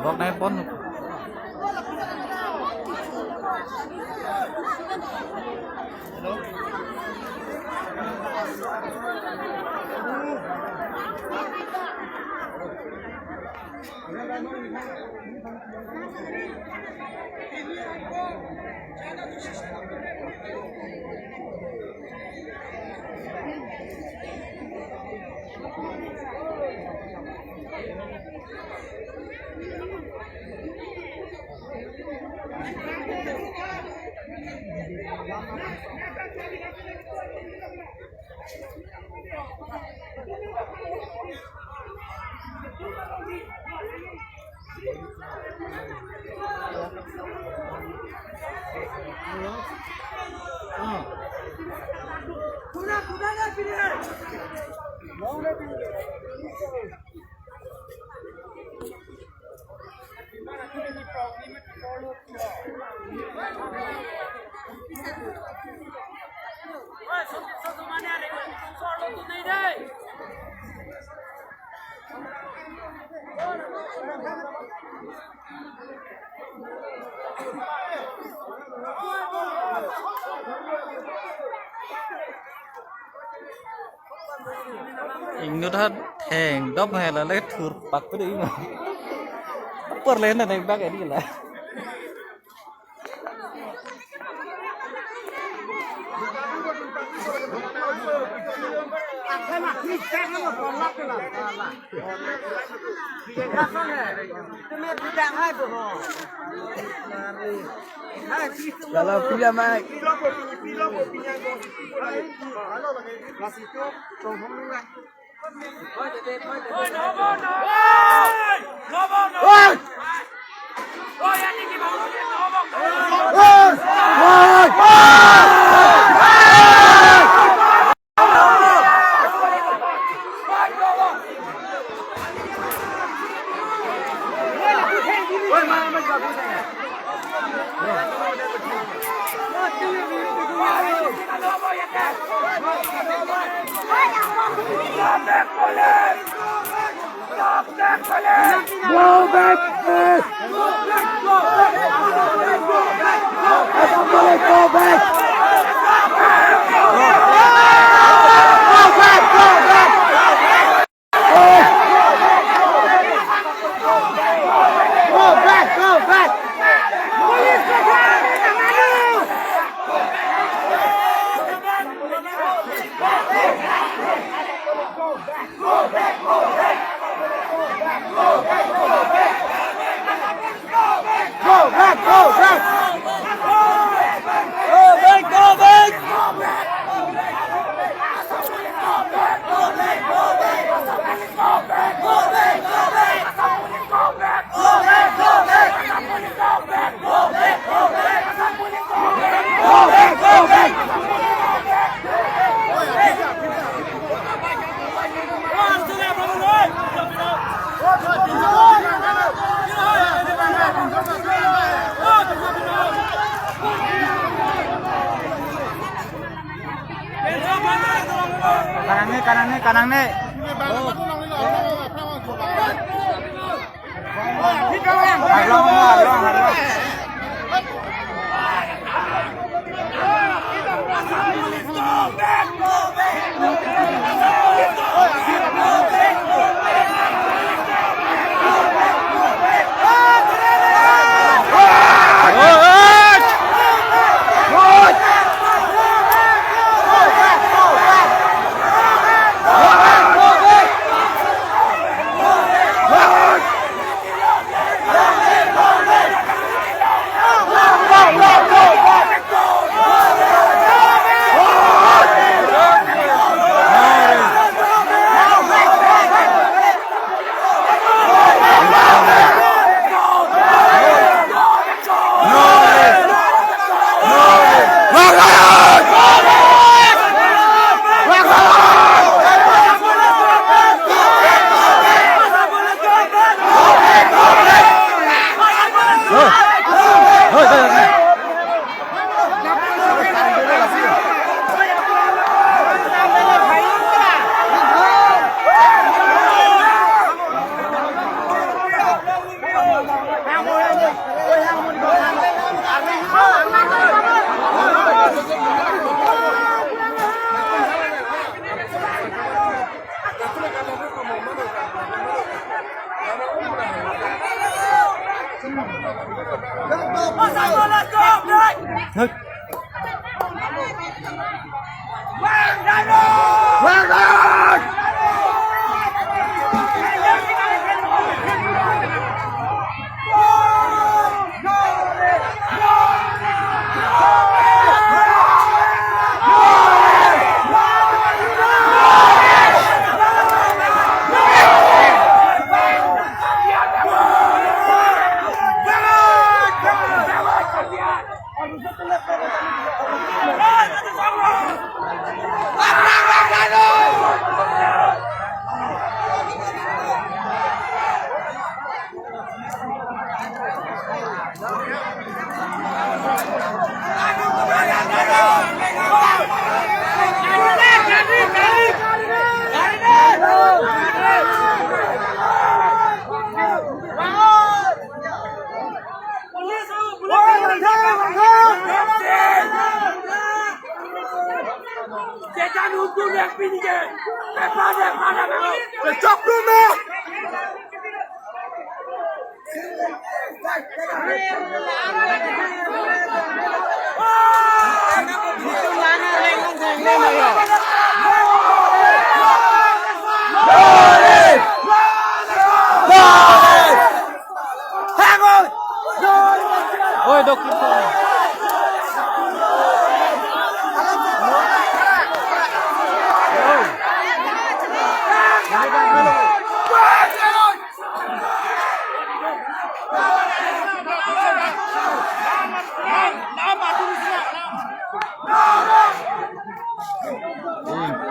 bóc này bón Ingat hat hang dop hay là lấy thử bạc cái đấy mà bớt lên là này bác cái đi lại kalau pilih mai kanan nih Ôi độc kim thôi.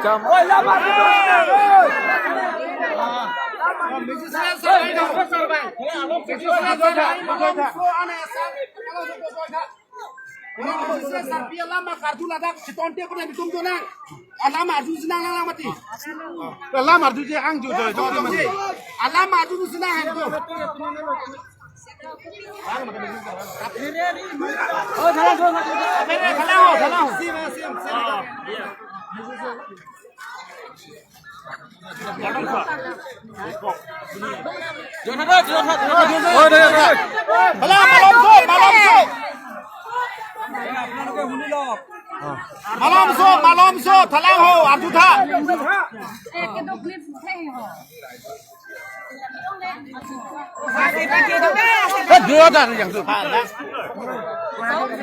Chăm. Ôi la mặt. Lama kartu ladak sitonte ko na bitum dona alama arju sinang lang mati alama arju je ang jo jo alama arju sinang han ko oh thala sim Malam so thalang ho arju tha dua dah yang tu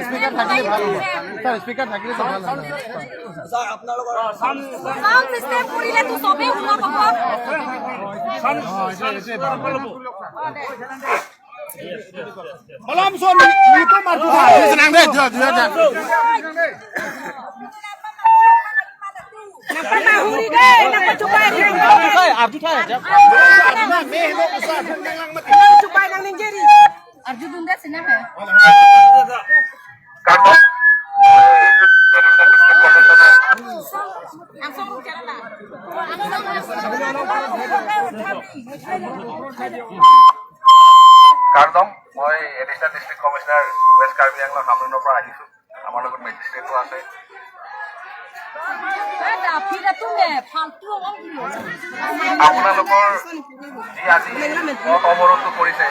speaker thakile bhalo sir speaker thakile to bhalo sir apnalokor sound system purile tu sobe huna papa malam so ni to marju tha senang deh dua Nampak mahuri deh, nampak cubai deh. Arju tha aja. Mehlo besar, nang mati. Cubai nang ninjeri. Arju dunda senang hai. Langsung bicara tak? Kardom, moi Additional District Commissioner West Karbi Anglong Hamrunor পৰা আহিছো আমাৰ লগত মেজিষ্ট্ৰেটো আছে আপোনালোকৰ যি আজি অৱৰোধ কৰিছে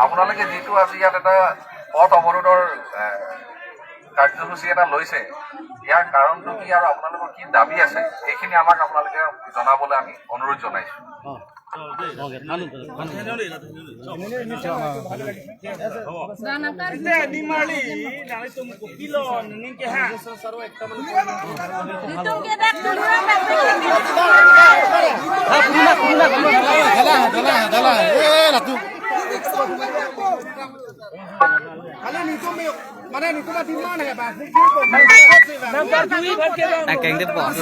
আপোনালোকে যিটো আজি ইয়াত এটা পথ অৱৰোধৰ কাৰ্যসূচী এটা লৈছে ইয়াৰ কাৰণটো কি আৰু আপোনালোকৰ কি দাবী আছে এইখিনি আমাক আপোনালোকে জনাবলৈ আমি অনুৰোধ জনাইছো Mana ni tu mati mana ya bang? Akeng dia bos.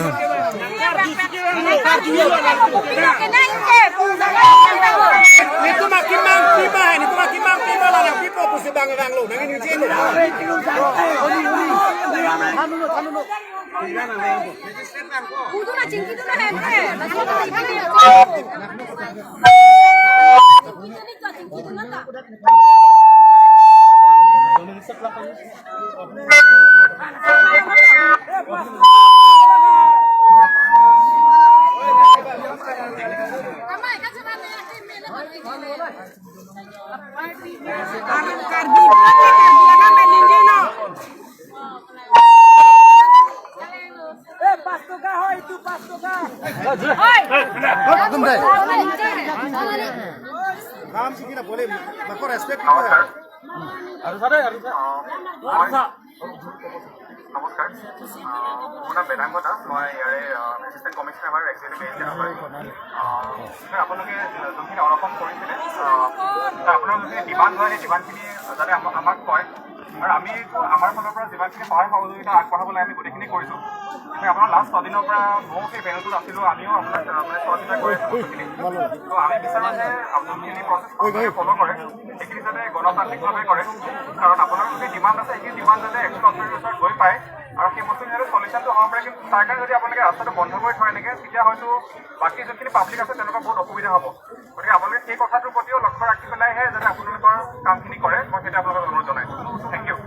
Ni tu makin mang tiba, ni tu makin mang tiba lah yang pipo pusi bang bang lo. Nanti ni cini. Kudu na cingki tu na hente. Lalu tu cingki tu. Ini tu cingki tu na tak? নাম কি না বলে বাকো respect নমস্কাৰ মোৰ নাম বেদাংগ দাস মই ইয়াৰে assistant commissioner executive agent হয় আপোনালোকে যোনখিনি অনশন কৰিছিলে আপোনাৰ যোনখিনি ডিমাণ্ড হয় সেই ডিমাণ্ডখিনি যাতে আমাক কয় আৰু আমি আমাৰ ফালৰ পৰা যিমানখিনি সহায় সহযোগিতা আগবঢ়াবলৈ আমি গোটেইখিনি কৰিছোঁ আপোনাৰ লাষ্ট 6 দিনৰ পৰা ময়ো সেই ভেনুটোত আছিলোঁ আমিও আপোনাক মানে সহযোগিতা কৰি আছোঁ বস্তুখিনি ত' আমি বিচাৰোঁ যে যোনখিনি প্ৰচেছ ফ'ল' কৰে সেইখিনি যাতে গণতান্ত্ৰিকভাৱে কৰে কাৰণ আপোনালোকৰ যদি ডিমাণ্ড আছে সেইখিনি ডিমাণ্ড যাতে একশ্যন অথৰিটিৰ ওচৰত গৈ পায় আৰু সেই বস্তুখিনি যাতে চলিউশ্যনটো হ'ব পাৰে কিন্তু তাৰ কাৰণে যদি আপোনালোকে ৰাস্তাটো বন্ধ কৰি থয় এনেকৈ তেতিয়া হয়তো বাকী যোনখিনি পাব্লিক আছে তেওঁলোকৰ বহুত অসুবিধা হ'ব গতিকে আপোনালোকে সেই কথাটোৰ প্ৰতিও লক্ষ্য ৰাখি পেলাইহে যাতে আপোনালোকৰ কামখিনি কৰে মই সেইটো আপোনালোকক অনুৰোধ জনাইছোঁ thank you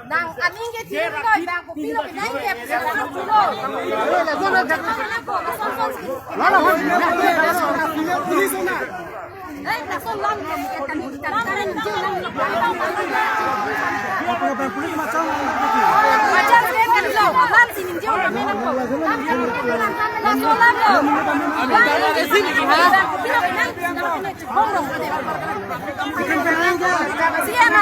Nang aning ke chip ko bang ko pilo ke nang ke pilo pulo. Eh, na so lam ke kan ji lam macam ke kan lo lam sini ji lam ni ko. Na so lam lo. Ke sini ha. Pilo ke nang bong rong de. Siapa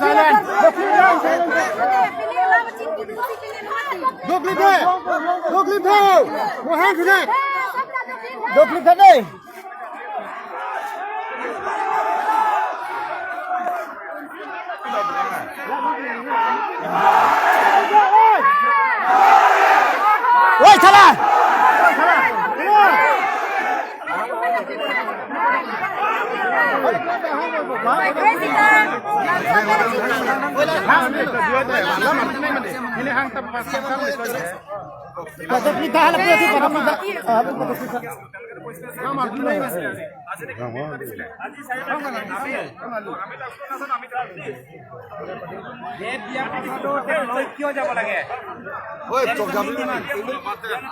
Silent. Dua klip thôi. Một hàng thế này. Dua klip thật đây.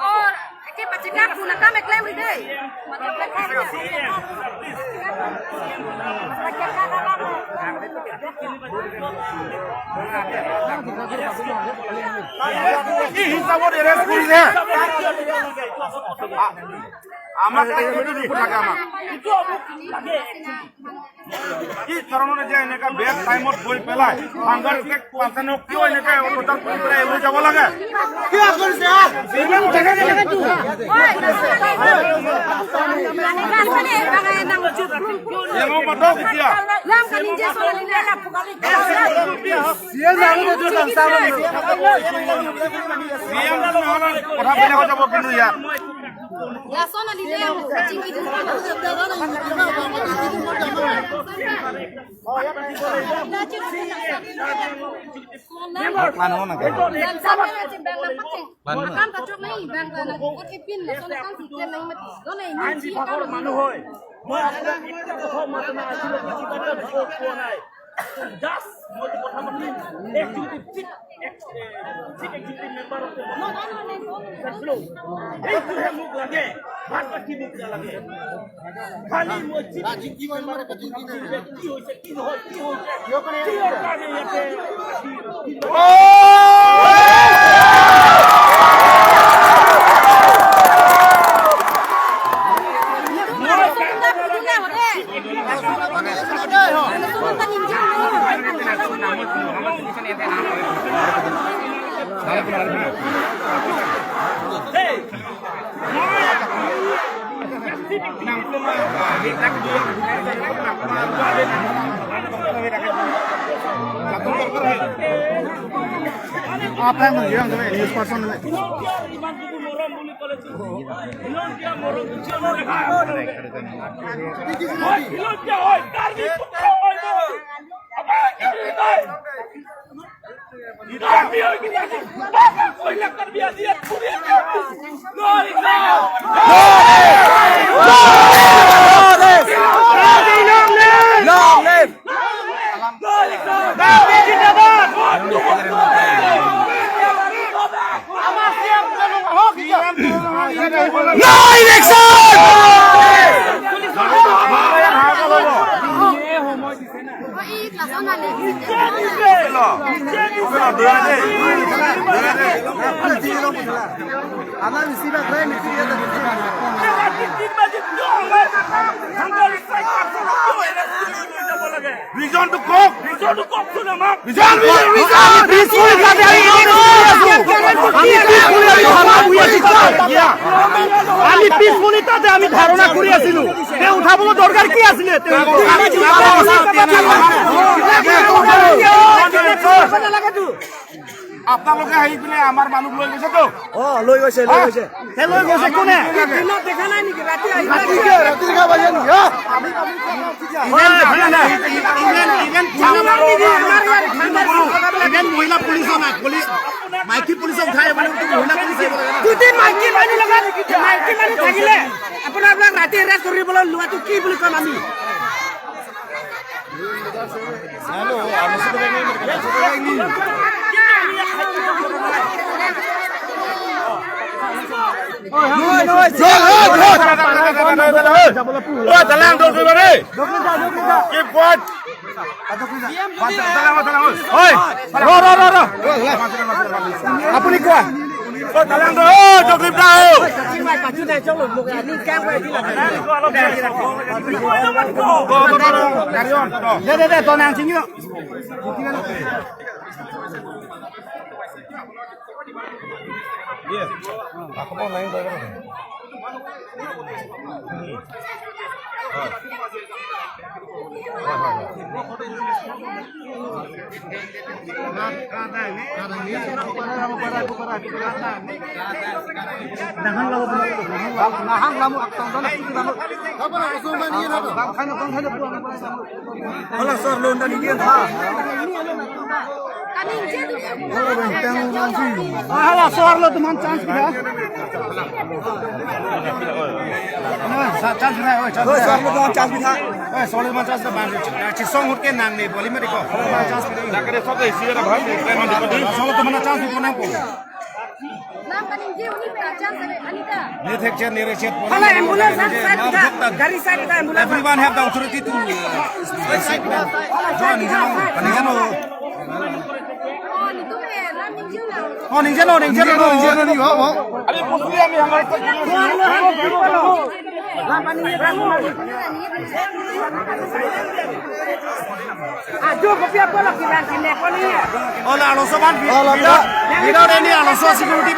और cái bạch chỉ cắt phun cam mệt lên đi đây मतलब là cắt কি হিসাবত arrest কৰিছে আমাক থাকে আমাক কি ধৰণৰ যে এনেকা বেড টাইমত গৈ পেলাই সাংঘাতিক পাঁচজনক কিয় এনেকে অটোটাল কৰি পেলাই এৰি যাব লাগে কিয় কৰিছে কথা বেলেগ হৈ যাব কিন্তু ইয়াত La zona libre chiquito. apa yang mengirim tuh news person Vision to cook to the map. Vision. আমি পিছমনি তাতে আমি ধারণা করি আছিলো তে উঠাবলৈ দরকার কি আছিল আপোনালোকে আহি পিনে আমাৰ মানুহ লৈ গৈছে তো লৈ গৈছে কোনে দেখা নাই নেকি ৰাতি বাজে নেকি মহিলা পুলিচো নাই মাইকী পুলিচক উঠাই মহিলা পুলিচ মাইকী মানুহ লগা মাইকী মানুহ থাকিলে আপোনাক ৰাতি এৰেষ্ট কৰিবলৈ লোৱাটো কি বুলি কম আমি আপুনি কোৱা Everyone have the authority to join. Without any security,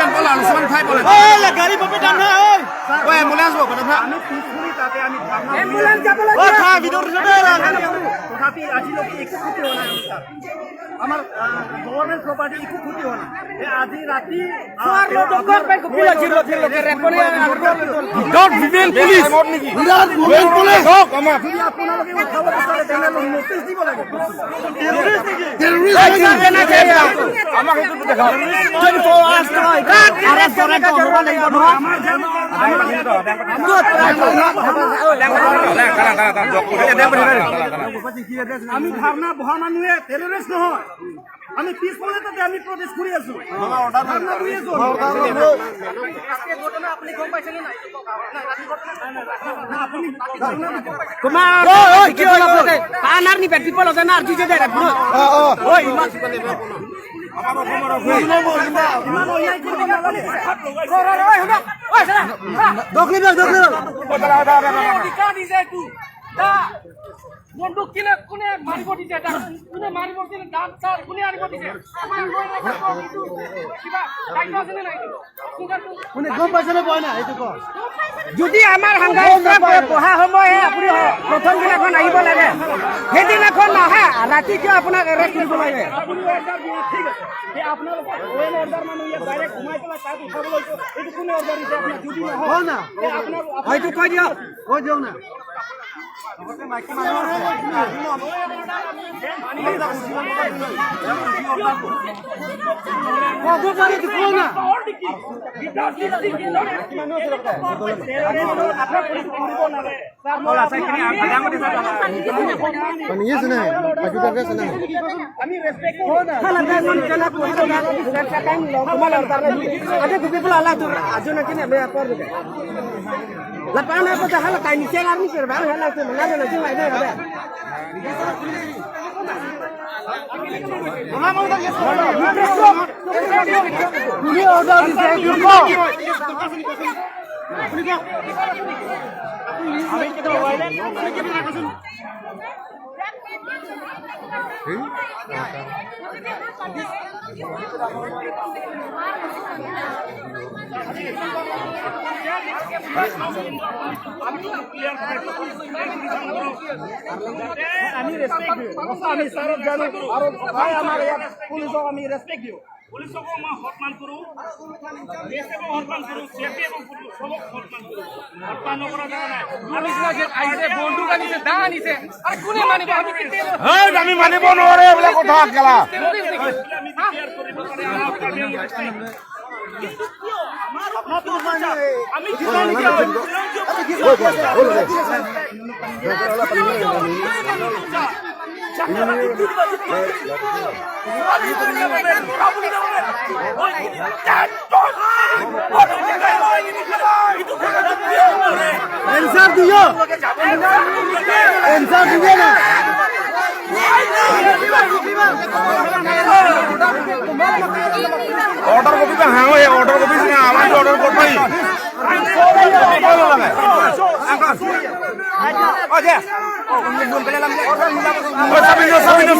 আমার গভর্নমেন্ট প্রপার্টি একটু ক্ষতি হয় না আজি রাতি আপোনালোকে উঠাব বিচাৰে তেনেহ'লে নোটিছ দিব লাগে আমি ধাৰণা বহা মানুহে টেৰৰিষ্ট নহয় আমি পিছফালে তাতে আমি প্ৰটেষ্ট কৰি আছো বন্দুক কিনে কোনে মাৰিব দিছে কোনে মাৰিব দিছে দাম চাৰ কোনে আনিব দিছে কোনে গম পাইছে নে না এইটো ক যদি আমাৰ সাংঘাতিক পঢ়া সময় আপুনি প্ৰথম দিনাখন আহিব লাগে সেইদিনাখন নাহে ৰাতি কিয় আপোনাক এৰেষ্ট কৰিব লাগে ঠিক আছে আপোনালোকৰ ওয়েল অৰ্ডাৰ মানুহ ইয়াত ডাইৰেক্ট ঘুমাই পেলাই তাত উঠাব লৈছে এইটো কোনে অৰ্ডাৰ দিছে আপোনাক যদি নহয় না আপোনাক হয়তো কৈ দিয়ক না মাইকী মানুহ lapangan apa dah hal kain celar ni serba hal itu mana nak cuma ini ada. Ini order di sini kok. Abi kita wilayah, kita nak kasun. আমি রেসপেক্ট দিও আমি সারব জানো আর ভাই আমার পুলিশ আমি রেসপেক্ট দিও পুলিশক মই সন্মান কৰো দেশক সন্মান কৰো সেকে সবক সন্মান কৰো সন্মান নকৰা জানা নাই আমি যে আইছে বন্দুক আনিছে দা আনিছে আৰ কোনে মানিব আমি কি হেই আমি মানিব নৰে এবলা কথা গলা আমি ক্লিয়াৰ কৰিব পাৰে কিন্তু কিয় আমি কি জানি আমি কি इंसाफ दियो इंसाफ दिए ना ऑर्डर कॉपी पे हाँ ये ऑर्डर कॉपी से आवाज ऑर्डर कर पाई oye Sabino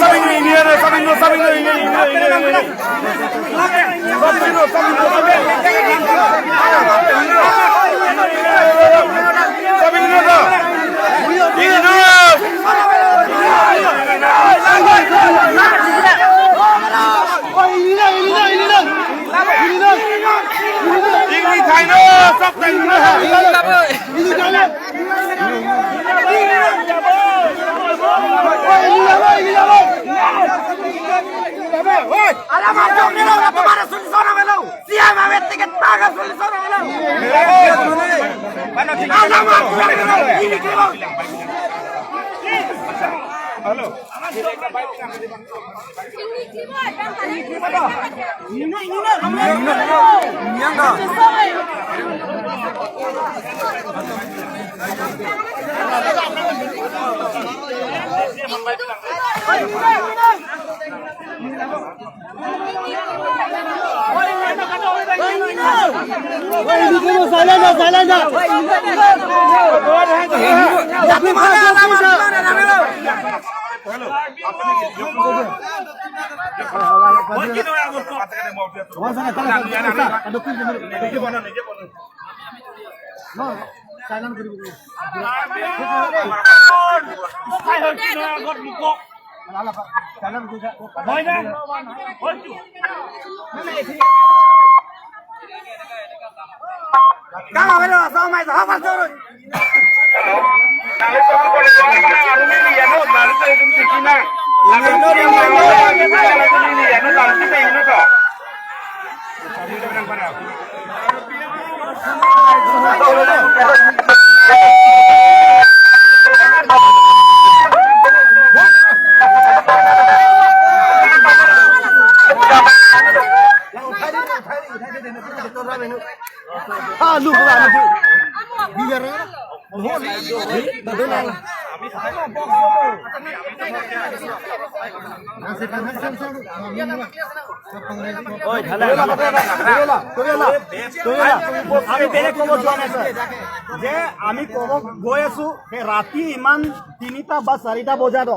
যে আমি কব গৈ আছো ৰাতি ইমান ৩টা বা ৪টা বজাত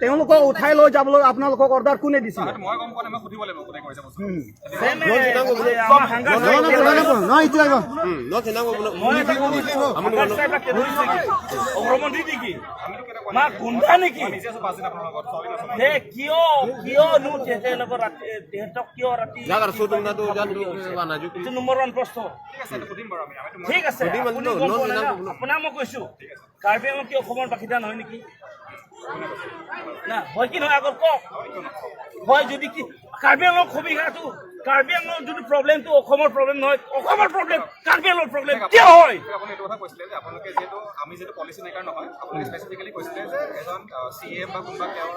তেওঁলোকক উঠাই লৈ যাবলৈ আপোনালোকক অৰ্ডাৰ কোনে দিছিল? ঠিক আছে আপোনাক মই কৈছো কাৰ্বি আংলং কি অসমৰ বাসিন্দা নহয় নেকি? না হয় কি নহয় আগত কওক হয় যদি কি কাৰ্বি আংলং সুবিধাটো কাৰ্বি আংলং যদি প্ৰব্লেমটো অসমৰ প্ৰব্লেম নহয় অসমৰ প্ৰব্লেম কাৰ্বি আংলং প্ৰব্লেম কিয় হয়? আপুনি এইটো কথা কৈছিলে যে আপোনালোকে যিহেতু আমি যিহেতু পলিচি মেকাৰ নহয় আপুনি স্পেচিফিকেলি কৈছিলে যে এজন CM বা কোনোবা তেওঁৰ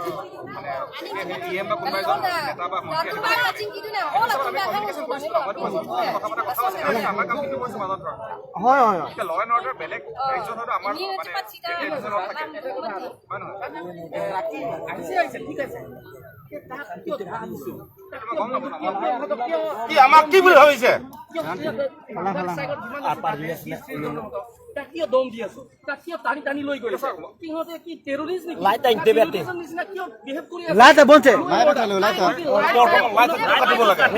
মানে EM বা কোনোবা এজন নেতা বা মন্ত্ৰী কথা আছে আমাৰ কাম কিন্তু কৰিছে মাজত হয় হয় ল এণ্ড অৰ্ডাৰ বেলেগ ৰাজ্যত হয়তো আমাৰ মানে হয় নহয় কি আমাক কি বুলি ভাবিছে? কিয় দম দি আছো তাক কিয় টানি টানি লৈ গৈ আছে সিহঁতে কি টেৰৰিষ্ট নেকি? লাইট আইতে বেতে নিচিনা কিয় বিহেভ কৰি আছে? লাইট বন্ধে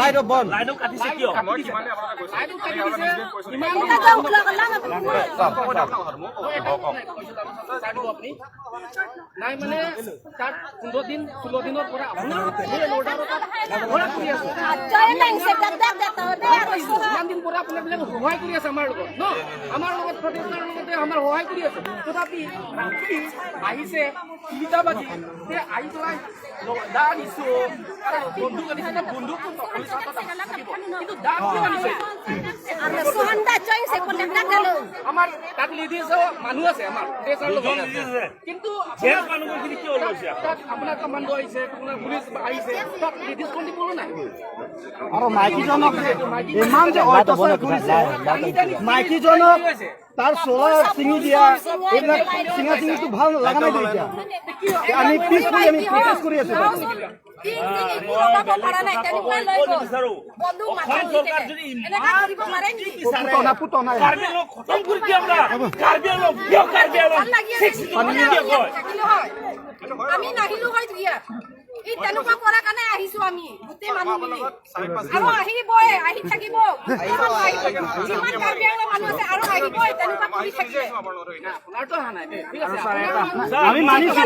লাইট বন্ধ লাইট কাটিছে কিয়? মই কিমানে আপোনালোকে কৈছো নাই মানে তাত 15 দিন 16 দিনৰ পৰা আপোনাৰ ইমান দিন পৰা আপোনাক সহায় কৰি আছে আমাৰ লগত ন আমাৰ লগত প্ৰতিষ্ঠানৰ লগতে আমাৰ সহায় কৰি আছে তথাপি আহিছে 3টা বাজি আহি পেলাই দা আনিছো বন্ধুক আনিছে না বন্ধুক কিন্তু দা কিয় আনিছে? আমাৰ তাত লিডিজ মানুহ আছে আমাৰ দেশৰ লগত কিন্তু মানুহখিনি কিয় লৈছে? তাত আপোনাৰ কমাণ্ডো আহিছে আপোনাৰ পুলিচ আহিছে তাত লিডিজ কোন দিব নাই আৰু মাইকীজনক ইমান যে অত্যাচাৰ কৰিছে মাইকীজনক তাৰ চোলা চিঙি দিয়া এইবিলাক চিঙা চিঙিটো ভাল লগা নাই এতিয়া আমি পিছ কৰি আমি প্ৰটেষ্ট কৰি আছো আমি নাহিলো হয় এই তেনেকুৱা কৰাৰ কাৰণে আহিছো আমি গোটেই মানুহ মিলি চাৰি পাঁচ আৰু আহিবই আহি থাকিব যিমান কাৰ্বি আংলঙৰ মানুহ আছে আৰু আহিবই তেনেকুৱা কৰি থাকিলে আমি মানিছো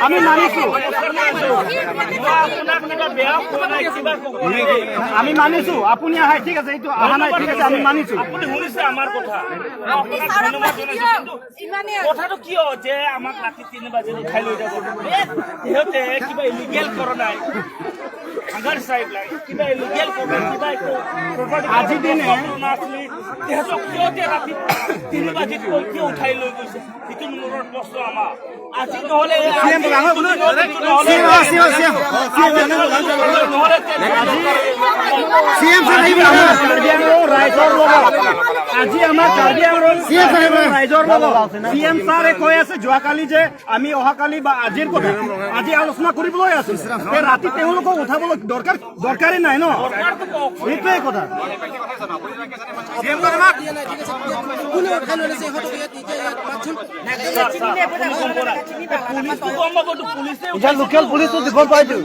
আমি মানিছো আমি মানিছো আপুনি আহে ঠিক আছে এইটো অহা নাই ঠিক আছে আমি মানিছো আপুনি শুনিছে আমাৰ কথা আপুনি ছাৰক মাতি দিয়ক ইমানে কথাটো কিয় যে আমাক ৰাতি 3 বজাত উঠাই লৈ যাব সিহঁতে কিবা ইলিগেল কৰা নাই আগাৰ সাহেব লাগে কিবা ইলিগেল কৰা কিবা একো আজি দিনে নাছিলে সিহঁতক কিয় যে ৰাতি 3 বজাত কিয় উঠাই লৈ গৈছে সেইটো মোৰ প্ৰশ্ন আমাৰ আজি নহলে সিএম বলাঙৰ কোনো সিএম সাহেব আমাৰ কাৰ্বি আংলং ৰাইজৰ লগত আজি আমাৰ কাৰ্বি আংলং সিএম সাহেব ৰাইজৰ লগত সিএম ছাৰে কৈ আছে যোৱাকালি যে আমি অহাকালি বা আজিৰ কথা আজি আলোচনা কৰিবলৈ আছো এই ৰাতি তেওঁলোকক উঠাবলৈ দৰকাৰী নাই ন সেইটোৱে কথা এতিয়া লোকেল পুলিচো গম পাইছো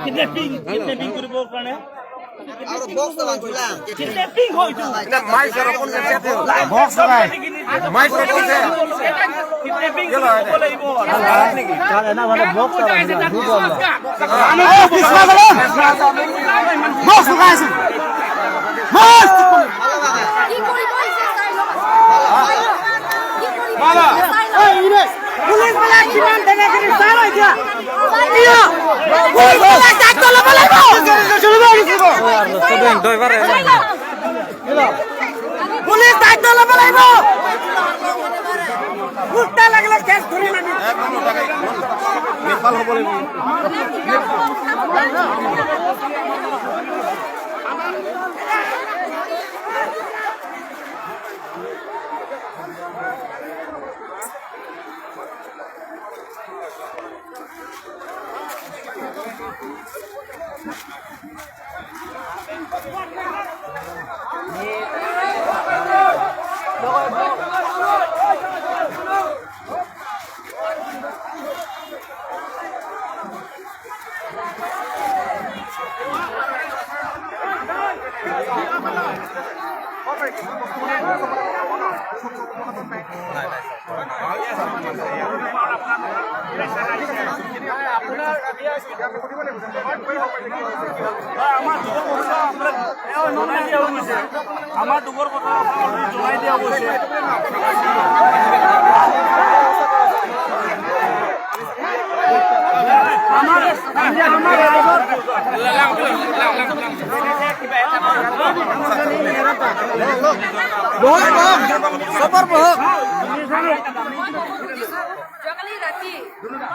কিডনেপিং কৰিবৰ কাৰণে কিডনেপিং হয়তো কিডনেপিং কৰিব লাগিব কি কৰিব আহিছে চাই লওক পুলিচ বিলাক কিমান তেনেকৈ চাই এতিয়া পুলিচ দায়িত্ব ল'ব লাগিব উল্টা লাগিলে কেছ ধৰি লাগি নেপাল হ'ব লাগিব আমাৰ দুগৰ কথা জনাই দিয়া গৈছে যোৱাকালি ৰাতি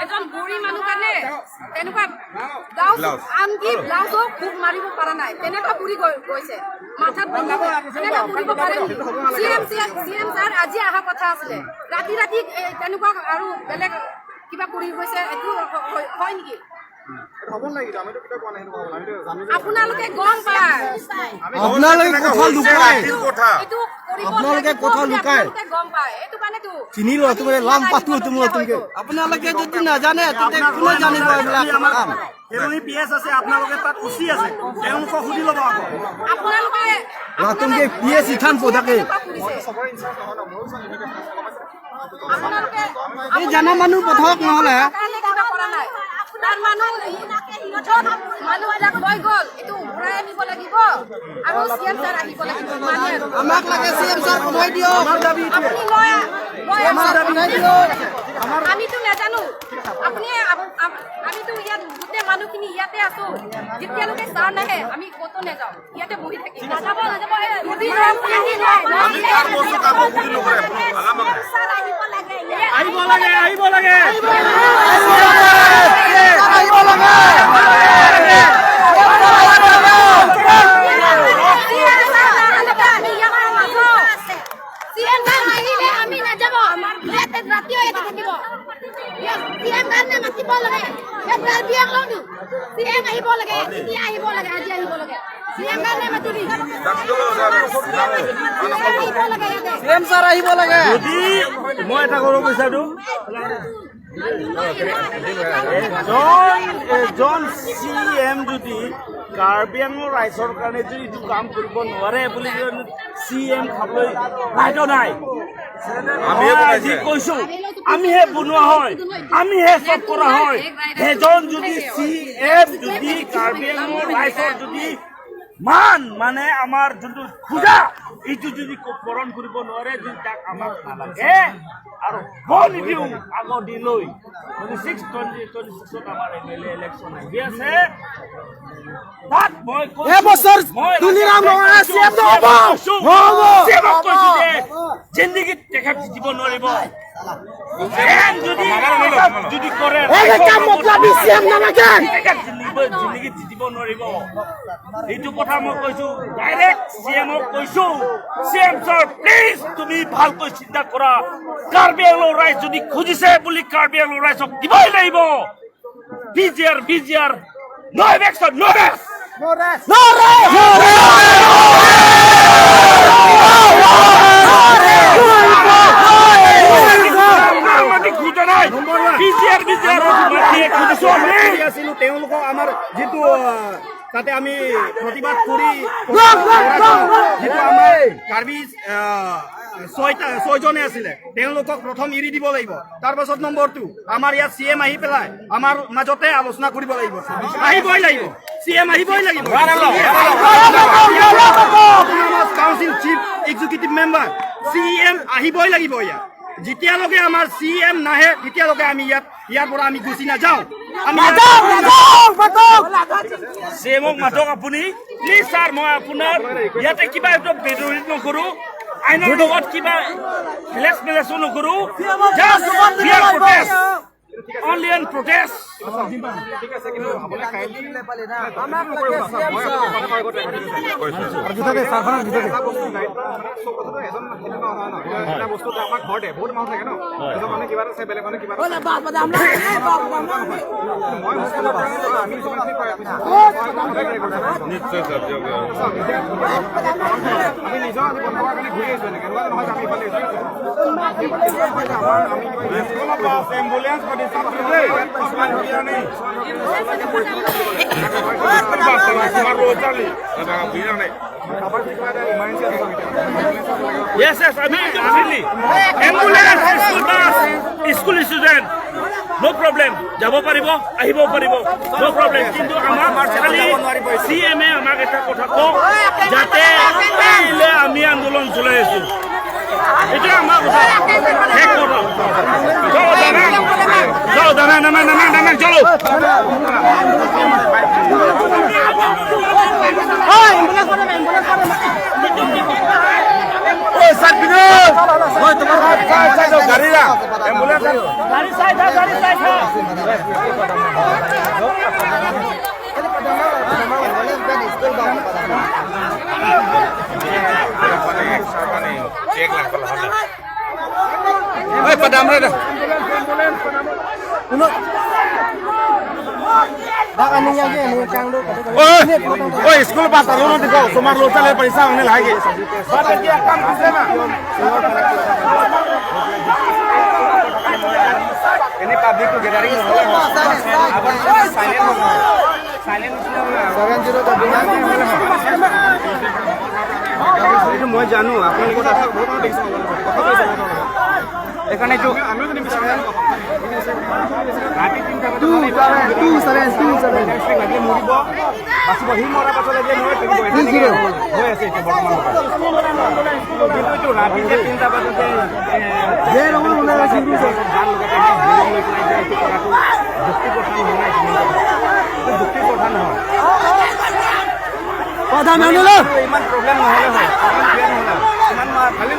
এজন বুঢ়ী মানুহ কাৰণে তেনেকুৱা আনকি ব্লাউজো খুব মাৰিব পৰা নাই তেনেকুৱা বুঢ়ী গৈছে মাথাত তেনেকুৱা বুঢ়িব পাৰে চিএম ছাৰ আজি অহা কথা আছিলে ৰাতি ৰাতি তেনেকুৱা আৰু বেলেগ কিবা কৰি গৈছে এইটো হয় নেকি আপোনালোকে গম পায় আপোনালোকে কথা লুকায় আপোনালোকে কথা লুকায় গম পায় এইটো কাৰণেতো চিনি লোৱা তুমি লাম পাতো তুমি আপোনালোকে যদি নাজানে তেতিয়া কোনে জানিব এইবিলাক এজনী পিএছ আছে আপোনালোকে তাত উচি আছে তেওঁলোকক সুধি ল'ব আকৌ আপোনালোকে নতুনকে পিএছ ইথান পদাকে এই জানা মানুহ পঠক নহলে মানুহবিলাক লৈ গ'ল এইটো ঘূৰাই আনিব লাগিব আৰু চিএম ছাৰ আহিব লাগিব আমাক লাগে চিএম ছাৰ পঠাই দিয়ক আমিতো নাজানো আপুনি আমিতো ইয়াত গোটেই মানুহখিনি ইয়াতে আছো যেতিয়ালৈকে ছাৰ নাহে আমি ক'তো নাযাওঁ ইয়াতে বহি থাকিম আহিব লাগে থাকিব CM কাৰণে মাতিব লাগে এবাৰ বিয়া লওঁতো CM আহিব লাগে এতিয়া আহিব লাগে আজি আহিব লাগে CM কাৰণে মাতিবি CM ছাৰ আহিব লাগে যদি মই এটা কৰিব বিচাৰো এজন CM যদি কাৰ্বি আংলং ৰাইজৰ কাৰণে যদি এইটো কাম কৰিব নোৱাৰে বুলি CM খাবলৈ বাধ্য নাই আজি কৈছো আমিহে বনোৱা হয় আমিহে চব কৰা হয় এজন যদি CM যদি কাৰ্বি আংলং ৰাইজৰ যদি মানে আমাৰ যোনটো খোজা এইটো যদি পূৰণ কৰিব নোৱাৰে যদি তাক আমাক নালাগে আৰু ভোট দিওঁ আগৰ দিনলৈ 2026 আমাৰ MLA ইলেকশ্যন আহি আছে তাত মই জিন্দগীত তেখেত জিতিব নোৱাৰিব যদি কৰে জিন্দগীত জিতিব নোৱাৰিব এইটো কথা মই কৈছো ডাইৰেক্ট CMক কৈছো CM ছাৰ প্লিজ তুমি ভালকৈ চিন্তা কৰা কাৰ্বি আংলং ৰাইজ যদি খুজিছে বুলি কাৰ্বি আংলং ৰাইজক দিবই লাগিব BJR no election no rest তেওঁলোকক আমাৰ যিটো তাতে আমি প্ৰতিবাদ কৰি যিটো আমাৰ কাৰ্বি 6জনে আছিলে তেওঁলোকক প্ৰথম এৰি দিব লাগিব তাৰপাছত নম্বৰ 2 আমাৰ ইয়াত CM আহি পেলাই আমাৰ মাজতে আলোচনা কৰিব লাগিব আহিবই লাগিব CM আহিবই লাগিব council chief executive member CM আহিবই লাগিব ইয়াত যেতিয়ালৈকে আমাৰ CM নাহে তেতিয়ালৈকে আমি ইয়াৰ পৰা আমি গুচি নাযাওঁ CMক মাতক আপুনি প্লিজ ছাৰ মই আপোনাৰ ইয়াতে কিবা এটা বিৰোধী নকৰো আইনৰ লগত কিবা মেলেছো নকৰো just here protest only in protest ঠিক আছে কিন্তু আপুনি কাইলি বস্তুটো আমাৰ ঘৰতে বহুত মানুহ থাকে ন এজন মানুহে কিবা এটা চাই বেলেগ মানুহে কিবা নিশ্চয় আমি নিজৰ বন্ধুৰ কাৰণে ঘূৰি আহিছো এনেকুৱা নহয় আমি ইফালে ambulance Yes, I mean, ambulance, school bus, school student, no problem. Jabo paribo, ahibo paribo, no problem. Kintu amar khali CM amak eta kotha ko jate ile ami andolon chulai asu. Eta amar kotha hek koro. Chalo dana, nama chalo. School bus alone to go. Somar local paisa hone lage. any public to gathering silent মই জানো আপোনালোকৰ কথা বহুত দেখিছো এখানে তো আমিও যদি বিচাৰো ৰাতি 3টা বজাত লাগে মৰিব বাচিব হি মৰাৰ পাছত লাগে মই হৈ আছে এতিয়া বৰ্তমান কিন্তু ৰাতি 3টা বজাতে যে ৰঙৰ ওলাই আছে গান লগাতে যুক্তি কথা নহয় যুক্তি কথা নহয় কথা মানিলো ইমান প্ৰবলেম নহলে হয় ইমান খালি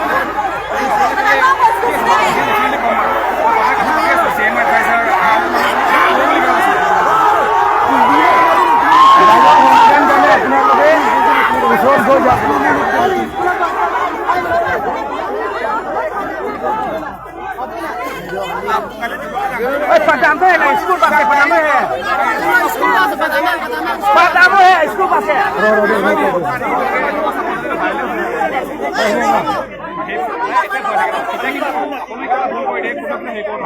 আপোনাৰ হেৰি কৰিব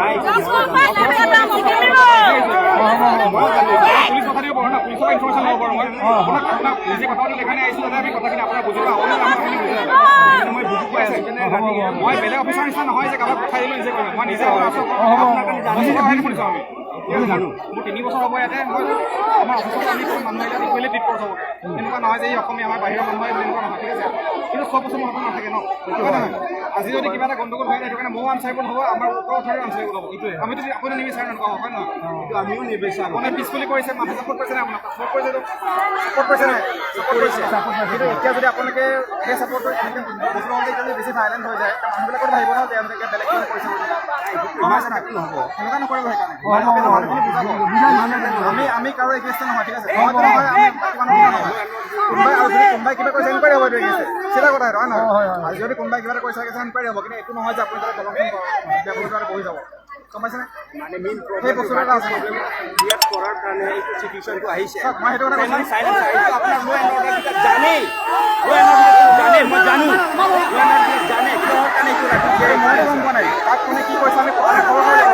পুলিচ কথা দিব পাৰোঁ না পুলিচৰ ইনফৰমেশ্যন ল'ব পাৰোঁ মই আপোনাক নিজে কথা পাতি লেখানে আহিছোঁ যাতে আমি কথাখিনি আপোনাক বুজি পাওঁ আপোনাক আমাৰখিনি বুজি পাওঁ মই বুজি পাই আছোঁ মই বেলেগ অফিচাৰ নিচিনা নহয় যে কাৰোবাক পঠাই দিলোঁ নিজে কৰিম মই নিজে আছোঁ আপোনাক শুনিছোঁ আমি জানো মোৰ 3 বছৰ হ'ব ইয়াতে মই আমাৰ অফিচত আমি মানুহ আহিলে কৰিলে ট্ৰিট কৰোঁ এনেকুৱা নহয় যে এই অসমীয়া আমাৰ বাহিৰৰ মানুহ আহিলে এনেকুৱা নহয় ঠিক আছে কিন্তু চব বস্তু মোৰ হাতত নাথাকে ন আজি যদি কিবা এটা গণ্ডগোল হয় সেইটো কাৰণে ময়ো আনচাৰিবল হ'ব আমাৰ ওপৰৰ ঠাইৰো আনচাৰিবল হ'ব আমিতো আপুনি নিবিচাৰে নকওঁ হয় নহয় কিন্তু আমিও নিবিচাৰোঁ আপুনি পিছফুলি কৰিছে মানুহ চাপৰ্ট কৰিছে নাই আপোনাক চাপৰ্ট কৰিছে চাপৰ্ট কৰিছে নাই চাপৰ্ট কৰিছে কিন্তু এতিয়া যদি আপোনালোকে সেই চাপৰ্টটো এনেকৈ বস্তু হ'লে এতিয়া বেছি ভাইলেণ্ট হৈ যায় মানুহবিলাকৰ ভাবিব ন তেওঁলোকে বেলেগ কিবা কৰিছে বুলি নহয় নহ'ব সেনেকুৱা নকৰিব সেইকাৰণে আমি কাৰো এগেইনষ্ট নহয় ঠিক আছে কোনোবাই আৰু যদি কোনোবাই কিবা কৰিছে এনকুৱাৰী হ'ব এইটো এগেইনষ্ট চিধা কথা হয় নহয় আৰু যদি কোনোবাই কিবা এটা কৰিছে এনকুৱাৰী হ'ব কিন্তু এইটো নহয় যে আপুনি তাতে দলংখন বহি যাব গম পাইছেনে মানে মেইন সেই বস্তুটো এটা আছে ইয়াত কৰাৰ কাৰণে এইটো চিটুৱেশ্যনটো আহিছে মই সেইটো কথা কৈছোঁ চাইলেন্স আহিছে আপোনাৰ ল' এণ্ড অৰ্ডাৰ জানে ল' এণ্ড অৰ্ডাৰ জানে মই জানো ল' এণ্ড অৰ্ডাৰ জানে কিহৰ কাৰণে এইটো ৰাখিছে মই গম পোৱা নাই তাক কোনে কি কৈছে আমি খবৰ কৰিব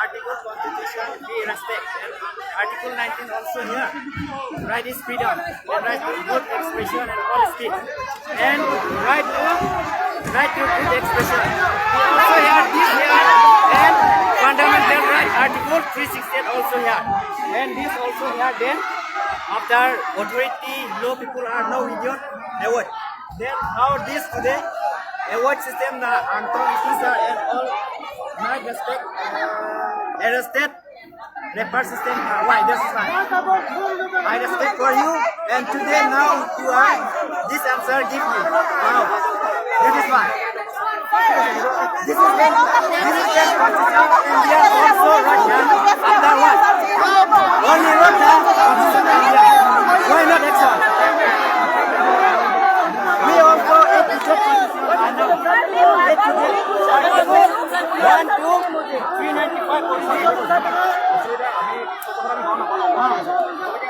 Article Constitution we respect. Article 19 also here. Right is freedom. And right to good expression and all speech. And right to good expression. We also have this here. And fundamental right Article 368 also here. And this also here. Then after authority, law people are no idiot. Award. Then how this today? Award system na Anton Caesar and all my respect. Arrested refer system why this is why I respect for you and today now you are this answer give me now that is why this is the constitution India also right now after what only wrote down constitution India why not action we also execute constitution I know 1, 2, 395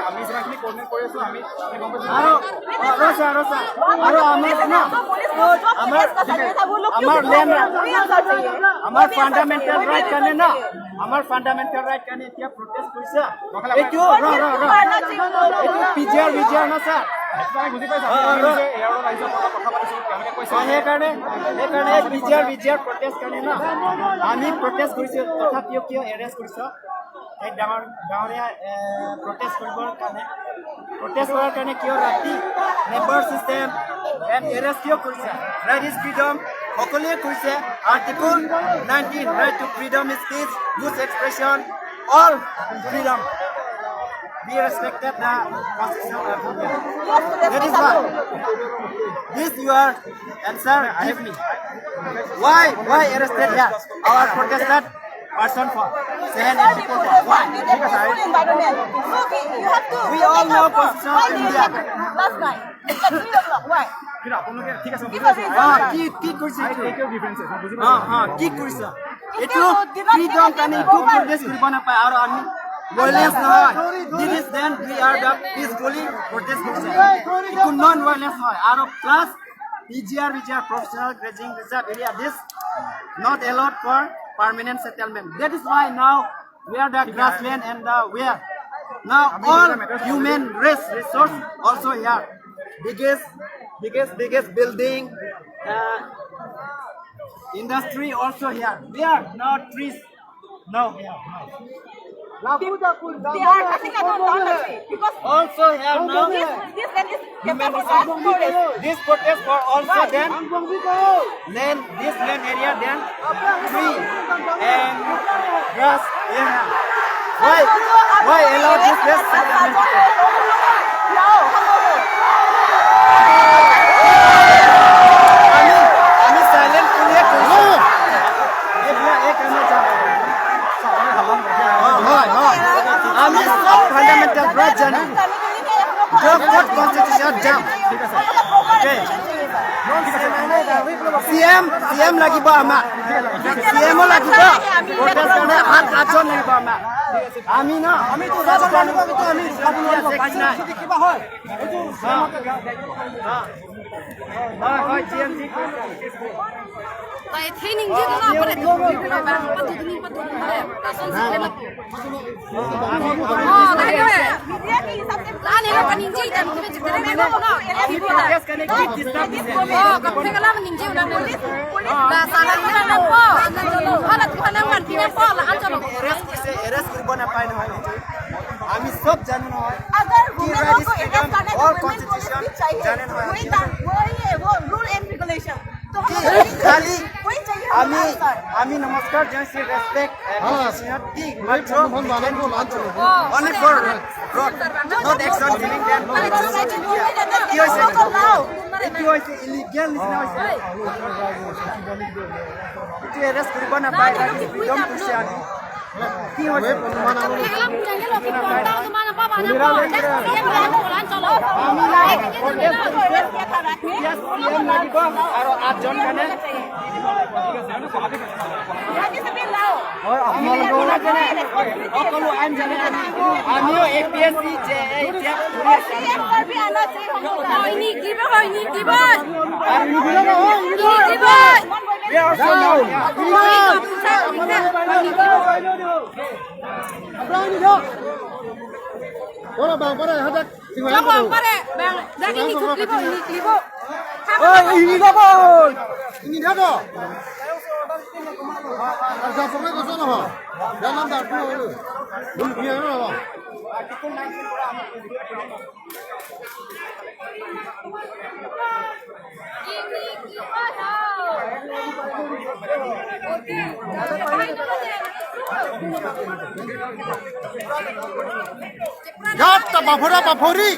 আমি যিমানখিনি coordinate কৰি আছোঁ আমি গম পাইছোঁ আৰু আমাৰ fundamental right কাৰণে না আমাৰ ফাণ্ডামেণ্টেল ৰাইট কাৰণে এতিয়া প্ৰটেষ্ট কৰিছে এইটো পিজিআৰ না ছাৰ বুজি পাইছোঁ কথা পাতিছোঁ তেওঁলোকে কৈছে সেইকাৰণে পিজিআৰ প্ৰটেষ্ট কাৰণে না আমি প্ৰটেষ্ট কৰিছোঁ তথাপিও কিয় এৰেষ্ট কৰিছ এই ডাঙৰীয়া প্ৰটেষ্ট কৰিবৰ কাৰণে কিয় ৰাতি লেবাৰ চিষ্টেম এণ্ড এৰেষ্ট কিয় কৰিছে ৰাইট ইজ ফ্ৰীডম সকলোৱে কৰিছে article 19 right to freedom speech good expression all freedom be respected the constitution of India. That is why this you are answer give me. Why arrested here? Our protested person for 7 people for why? Because we all know constitution of India. Last night at 3 o'clock. Why? কিন্তু আপোনালোকে ঠিক আছে কি কৰিছে এইটো differences মই বুজি পাইছোঁ কি কৰিছে এইটো ফ্ৰীডম কাৰণে একো প্ৰটেষ্ট কৰিব নাপায় আৰু আমি violence নহয় this is then we are the peacefully protest করছে একো নন violence হয় আৰু plus PGR professional grazing reserve area this not allowed for permanent settlement that is why now we are the grassland and the where now all human race resource also here biggest building, industry also here. There, no trees, no here. They are cutting down the tree because Also here, no. this land is kept for forest. This protest for also then land, this land area then tree and grass. Yeah. Why allow this place? আমি silent পুলিয়ে কৈছো আমি সব fundamental right জানো court constitution জাম CM লাগিব আমাক CM লাগিব protest কাৰণে 8জন লাগিব আমাক আমি না আমি তো সব জানিব কিন্তু আমি সব নাই কিবা হয় হয় CM ঠিক Tại thế ninh chứ nó có thể thử cái này bạn bắt thử cái bắt thử cái này ta xong rồi lên này rồi lá này là cái ninh chứ chẳng biết cái này nó nó thì bây giờ gặp cái lá mình ninh chứ là salah kita nampo halat kita nampan kita po lah an chalo arrest কৰিব নাপায় নহয় আমি সব জানো নহয় अगर women को arrest करने और तो वुमेन को constitution भी चाहिए जाने ना वही है वो रूल एंड रेगुलेशन तो हम खाली वही चाहिए আমি নমস্কার জানাইছি রেসপেক্ট কি মাত্র only for road not action taking them কি হৈছে এইটো হৈছে ইলিগেল নিচিনা হৈছে এইটো এৰেষ্ট কৰিব নাপায় ফ্ৰীডম কৈছে আমি কি হৈছে Kalau punya lo kita tahu kemana apa banyak po dia bulan chalo CM লাগিব আৰু 8জন কাৰণে সকলো আইন জানে আমিও APSC যে এতিয়া भी आना चाहिए हमको ini kibar ini kibar We are so now. Jangan pare, bang. Lagi ini klibo. ini apa? Ini dia kok. Ada pemain kosong apa? Jangan tak dulu. Dulu punya apa? Gata bapora bapori.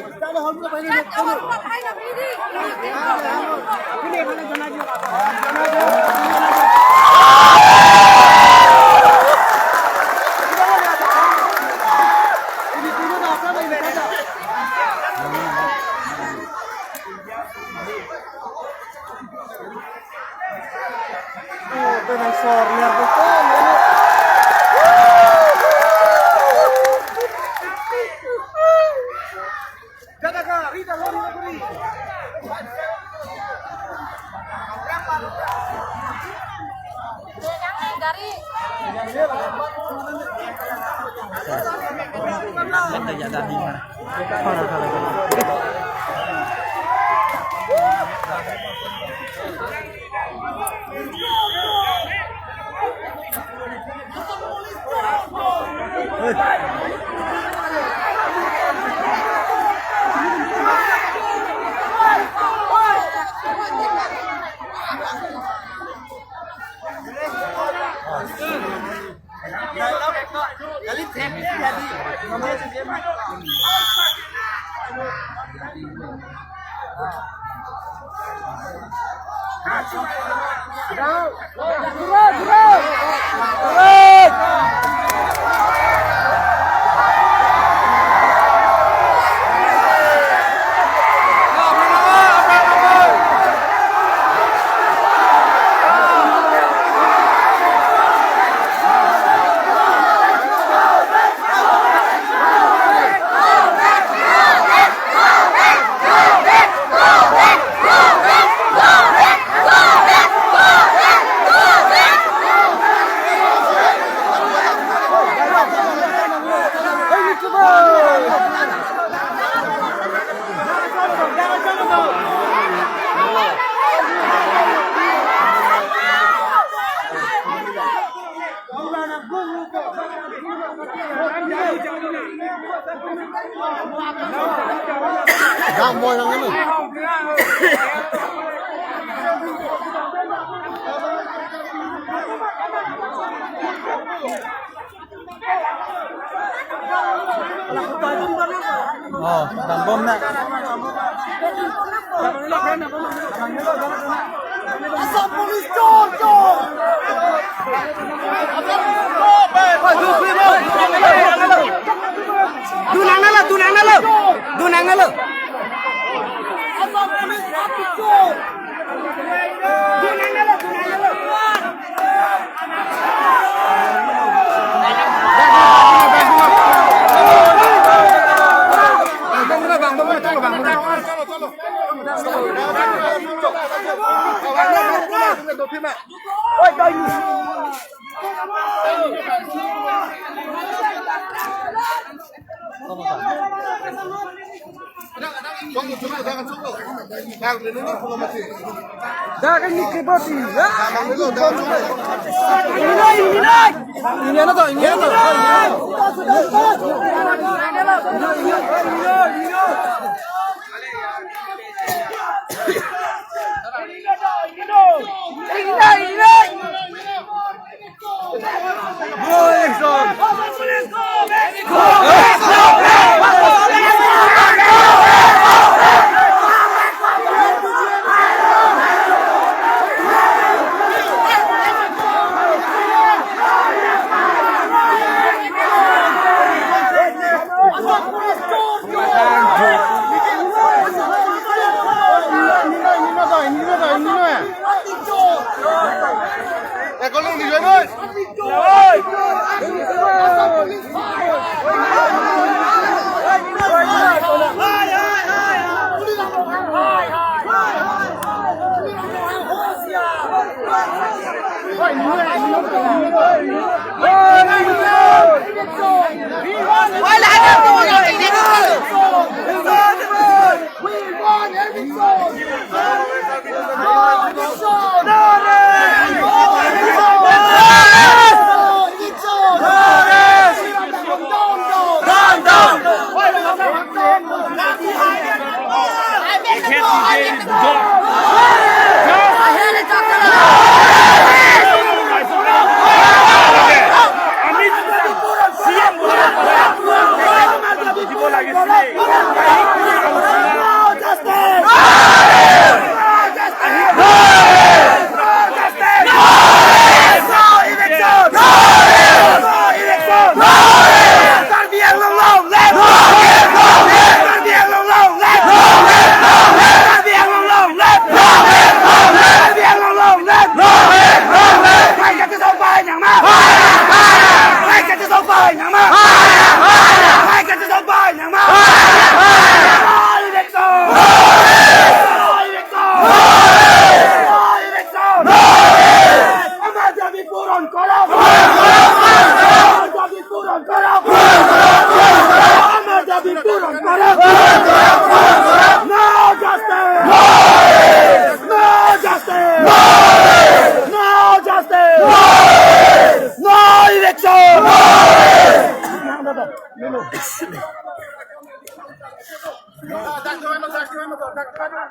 Gang boy yang ini. Oh, dan bom nak. Asal polis cor. Dunang lo. Jangan nikmati. Ini apa?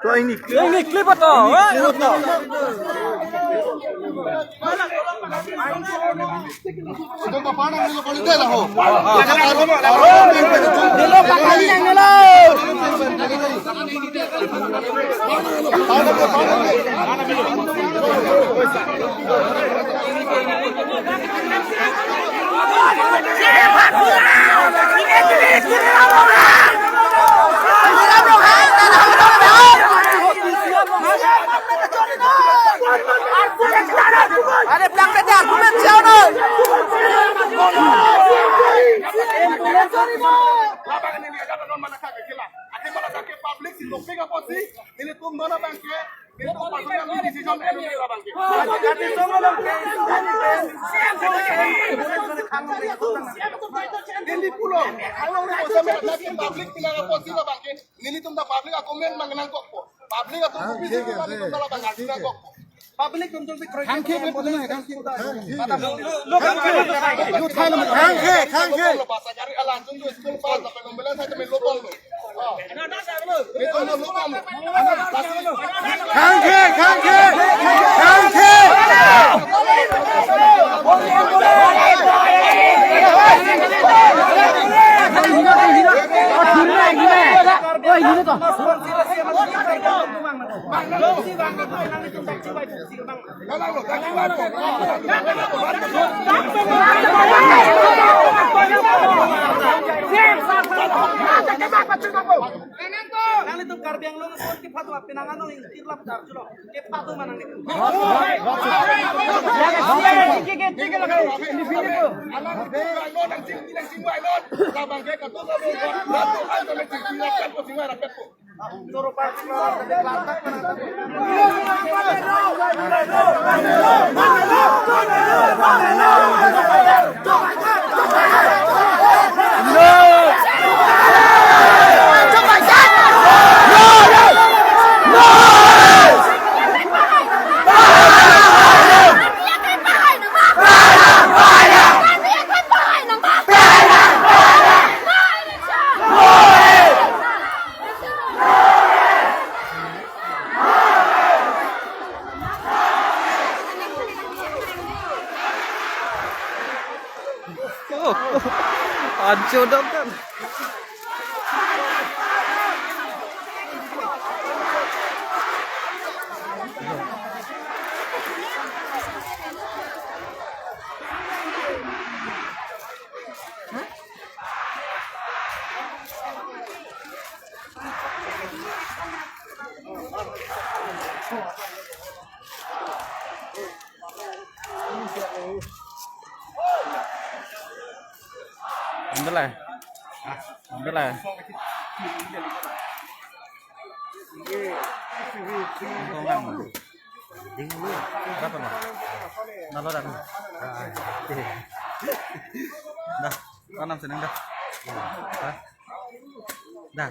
Ini klip atau? Itu bapak nak ni boleh dah ho. Dilo pakali yang dilo. Ada pelanggan dia argumen siapa? Public control the criteria. Khang khe boleh na khang khe. Lo kan khe Yo thai lam khang khe khang khe. Khang khe khang khe khang khe. Nang itu karbiang lo ngasih ke fatwa pinangan lo yang tirlap darjulo ke fatwa mana nih? Ajo dong kan. Ambil lah. Ambil lah. Berapa lah? Nalo dah. Dah, tanam seneng dah. Dah. Dah.